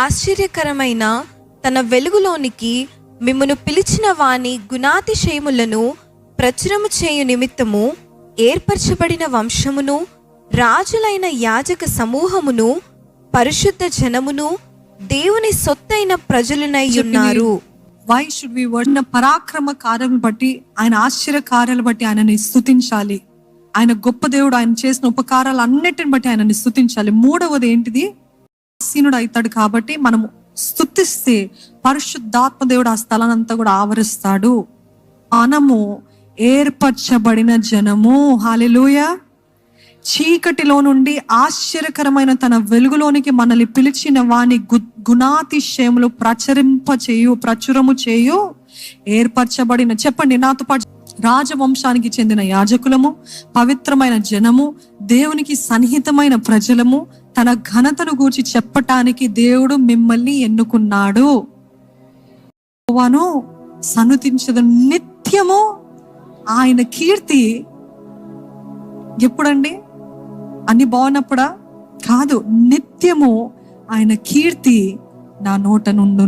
ఆశ్చర్యకరమైన తన వెలుగులోనికి మిమ్మును పిలిచిన వాని గుణాతిశయములను ప్రచురము చేయు నిమిత్తము ఏర్పరచబడిన వంశమును, రాజులైన యాజక సమూహమును, పరిశుద్ధ జనమును, దేవుని సొత్తైన ప్రజలునై ఉన్నారు. వై షుడ్ వి వర్ణ పరాక్రమ కార్యాలను బట్టి, ఆయన ఆశ్చర్య కార్యాలు బట్టి ఆయనని స్తుతించాలి. ఆయన గొప్ప దేవుడు, ఆయన చేసిన ఉపకారాలు అన్నిటిని బట్టి ఆయనని స్తుతించాలి. మూడవది ఏంటిది? ఆసీనుడు అవుతాడు కాబట్టి మనం స్తుతిస్తే పరిశుద్ధాత్మ దేవుడు ఆ స్థలాన్ని అంతా కూడా ఆవరిస్తాడు. మనము ఏర్పరచబడిన జనము. హల్లెలూయా. చీకటిలో నుండి ఆశ్చర్యకరమైన తన వెలుగులోనికి మనల్ని పిలిచిన వాని గుణాతిశయములు ప్రచురము చేయు ఏర్పరచబడిన, చెప్పండి నాతో పాటు, రాజవంశానికి చెందిన యాజకులము, పవిత్రమైన జనము, దేవునికి సన్నిహితమైన ప్రజలము, తన ఘనతను గూర్చి చెప్పటానికి దేవుడు మిమ్మల్ని ఎన్నుకున్నాడు. యెహోవాను సన్నుతించదు నిత్యము. ఆయన కీర్తి ఎప్పుడండి? అన్ని బాగున్నప్పుడా? కాదు, నిత్యము ఆయన కీర్తి నా నోట నుండు.